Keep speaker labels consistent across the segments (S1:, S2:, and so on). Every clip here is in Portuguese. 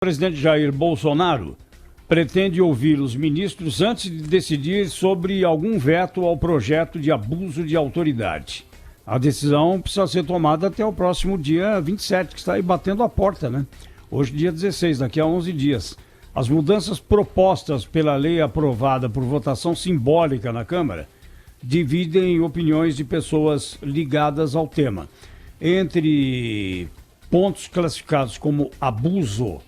S1: O presidente Jair Bolsonaro pretende ouvir os ministros antes de decidir sobre algum veto ao projeto de abuso de autoridade. A decisão precisa ser tomada até o próximo dia 27, que está aí batendo a porta, né? Hoje, dia 16, daqui a 11 dias. As mudanças propostas pela lei aprovada por votação simbólica na Câmara dividem opiniões de pessoas ligadas ao tema. Entre pontos classificados como abuso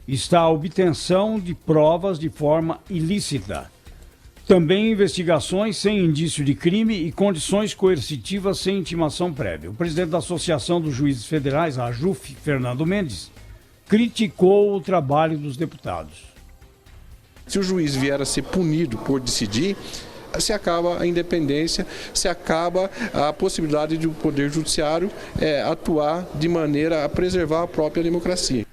S1: está a obtenção de provas de forma ilícita. Também investigações sem indício de crime e condições coercitivas sem intimação prévia. O presidente da Associação dos Juízes Federais, a AJUF, Fernando Mendes, criticou o trabalho dos deputados.
S2: Se o juiz vier a ser punido por decidir, se acaba a independência, se acaba a possibilidade de o Poder Judiciário atuar de maneira a preservar a própria democracia.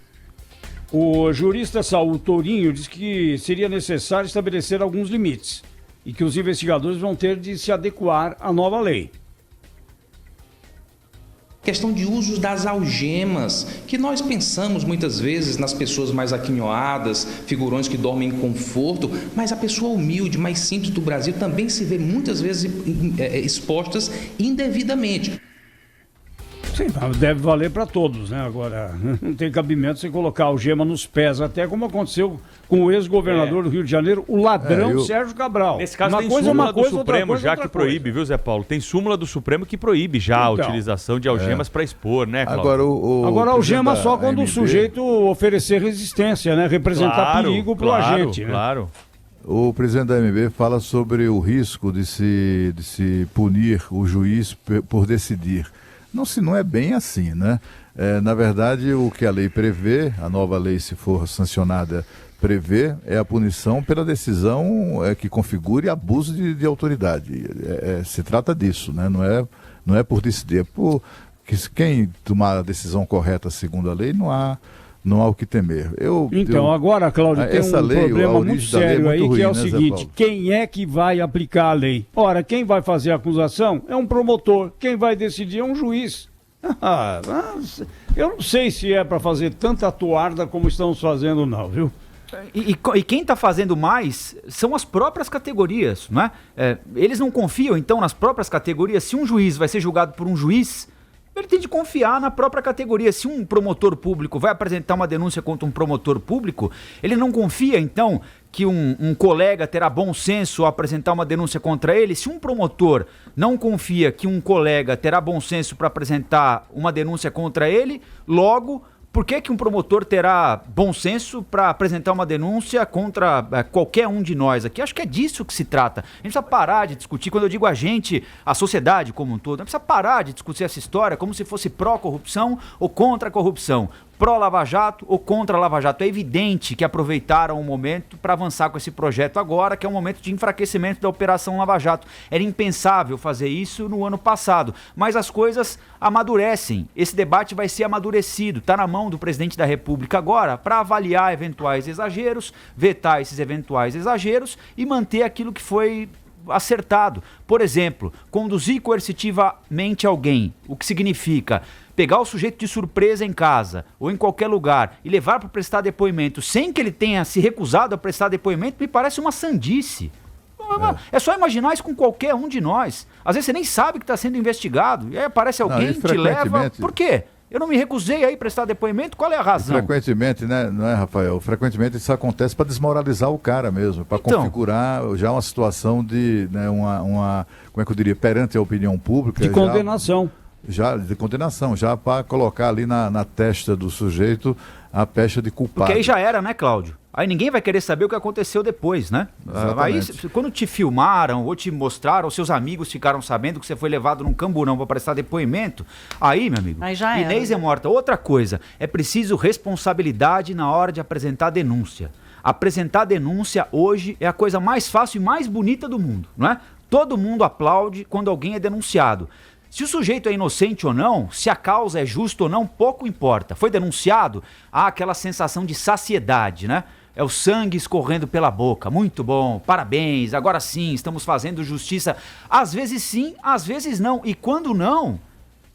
S1: O jurista Saul Tourinho diz que seria necessário estabelecer alguns limites e que os investigadores vão ter de se adequar à nova lei.
S3: Questão de usos das algemas, que nós pensamos muitas vezes nas pessoas mais aquinhoadas, figurões que dormem em conforto, mas a pessoa humilde, mais simples do Brasil também se vê muitas vezes expostas indevidamente.
S1: Sim, deve valer para todos, né? Agora, não tem cabimento você colocar algema nos pés, até como aconteceu com o ex-governador do Rio de Janeiro, o ladrão Sérgio Cabral.
S4: Nesse caso,
S1: uma
S4: tem
S1: coisa,
S4: súmula
S1: uma coisa,
S4: do Supremo já que
S1: coisa.
S4: proíbe, viu, Zé Paulo? Tem súmula do Supremo que proíbe já a utilização de algemas para expor, né, Cláudio?
S1: Agora, algema só quando o sujeito oferecer resistência, né? Representar perigo para o agente.
S5: Claro. O presidente da AMB fala sobre o risco de se punir o juiz por decidir. Não é bem assim, né? Na verdade, o que a lei prevê, a nova lei, se for sancionada, prevê, é a punição pela decisão que configure abuso de autoridade. Se trata disso, né? Não é por decidir, quem tomar a decisão correta segundo a lei, não há o que temer.
S1: Agora, Cláudio, tem um problema muito sério aí, que é o seguinte: quem é que vai aplicar a lei? Ora, quem vai fazer a acusação é um promotor, quem vai decidir é um juiz. Eu não sei se é para fazer tanta toarda como estamos fazendo, não, viu?
S6: E quem está fazendo mais são as próprias categorias, não é? Eles não confiam, então, nas próprias categorias. Se um juiz vai ser julgado por um juiz, ele tem de confiar na própria categoria. Se um promotor público vai apresentar uma denúncia contra um promotor público, ele não confia, então, que um colega terá bom senso ao apresentar uma denúncia contra ele. Se um promotor não confia que um colega terá bom senso para apresentar uma denúncia contra ele, logo, por que um promotor terá bom senso para apresentar uma denúncia contra qualquer um de nós aqui? Acho que é disso que se trata. A gente precisa parar de discutir, quando eu digo a gente, a sociedade como um todo, a gente precisa parar de discutir essa história como se fosse pró-corrupção ou contra a corrupção, pró-Lava Jato ou contra a Lava Jato. É evidente que aproveitaram o momento para avançar com esse projeto agora, que é um momento de enfraquecimento da Operação Lava Jato. Era impensável fazer isso no ano passado, mas as coisas amadurecem. Esse debate vai ser amadurecido, está na mão do presidente da República agora para avaliar eventuais exageros, vetar esses eventuais exageros e manter aquilo que foi acertado. Por exemplo, conduzir coercitivamente alguém, o que significa pegar o sujeito de surpresa em casa ou em qualquer lugar e levar para prestar depoimento sem que ele tenha se recusado a prestar depoimento, me parece uma sandice. É só imaginar isso com qualquer um de nós. Às vezes você nem sabe que está sendo investigado e aí aparece alguém, te leva. Por quê? Eu não me recusei aí prestar depoimento, qual é a razão?
S5: Frequentemente, né, não é, Rafael? Frequentemente isso acontece para desmoralizar o cara mesmo, para configurar já uma situação de, né, como é que eu diria, perante a opinião pública.
S1: De condenação.
S5: De condenação, já para colocar ali na testa do sujeito a pecha de culpado.
S6: Porque aí já era, né, Cláudio? Aí ninguém vai querer saber o que aconteceu depois, né? Aí, quando te filmaram ou te mostraram, ou seus amigos ficaram sabendo que você foi levado num camburão para prestar depoimento, aí, meu amigo,
S7: aí já
S6: Inês é morta. Outra coisa, é preciso responsabilidade na hora de apresentar denúncia. Apresentar denúncia hoje é a coisa mais fácil e mais bonita do mundo, não é? Todo mundo aplaude quando alguém é denunciado. Se o sujeito é inocente ou não, se a causa é justa ou não, pouco importa. Foi denunciado, há aquela sensação de saciedade, né? É o sangue escorrendo pela boca. Muito bom, parabéns, agora sim, estamos fazendo justiça. Às vezes sim, às vezes não. E quando não,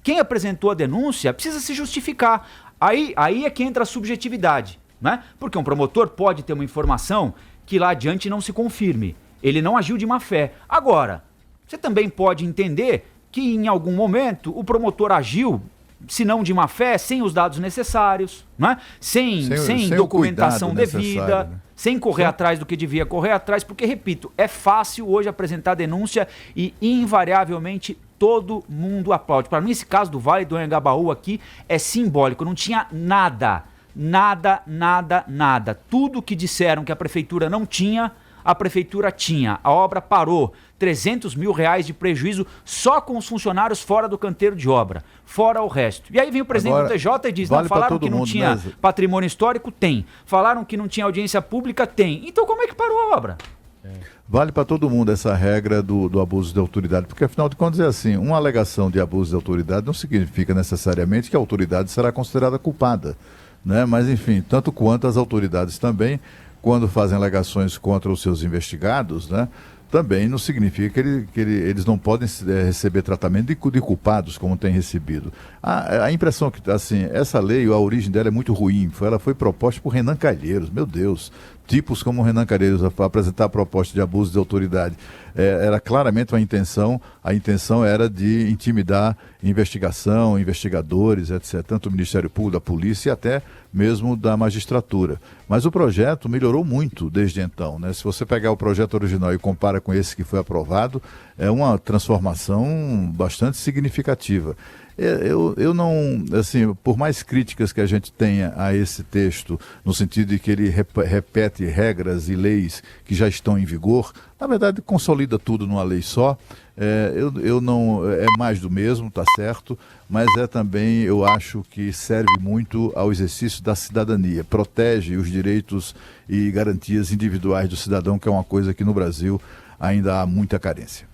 S6: quem apresentou a denúncia precisa se justificar. Aí é que entra a subjetividade. né? Porque um promotor pode ter uma informação que lá adiante não se confirme. Ele não agiu de má fé. Agora, você também pode entender que em algum momento o promotor agiu, se não de má fé, sem os dados necessários, né? Sem documentação devida, né? Sem correr atrás do que devia correr atrás, porque, repito, é fácil hoje apresentar denúncia e invariavelmente todo mundo aplaude. Para mim, esse caso do Vale do Anhangabaú aqui é simbólico, não tinha nada. Tudo que disseram que a prefeitura não tinha, a prefeitura tinha. A obra parou. 300 mil reais de prejuízo só com os funcionários fora do canteiro de obra, fora o resto. E aí vem o presidente do TJ e diz, não, falaram que não tinha patrimônio histórico? Tem. Falaram que não tinha audiência pública? Tem. Então como é que parou a obra?
S5: Vale para todo mundo essa regra do abuso de autoridade, porque afinal de contas é assim, uma alegação de abuso de autoridade não significa necessariamente que a autoridade será considerada culpada, né? Mas enfim, tanto quanto as autoridades também, quando fazem alegações contra os seus investigados, né, também não significa que eles não podem receber tratamento de culpados, como têm recebido. A impressão que, assim, essa lei, a origem dela é muito ruim. Ela foi proposta por Renan Calheiros, meu Deus. Tipos como Renan Calheiros a apresentar a proposta de abuso de autoridade. Era claramente a intenção era de intimidar investigação, investigadores, etc., tanto o Ministério Público, da Polícia e até mesmo da magistratura. Mas o projeto melhorou muito desde então, né? Se você pegar o projeto original e compara com esse que foi aprovado, é uma transformação bastante significativa. Eu não, assim, por mais críticas que a gente tenha a esse texto, no sentido de que ele repete regras e leis que já estão em vigor, na verdade consolida tudo numa lei só. Eu não, é mais do mesmo, tá certo, mas também, eu acho que serve muito ao exercício da cidadania, protege os direitos e garantias individuais do cidadão, que é uma coisa que no Brasil ainda há muita carência.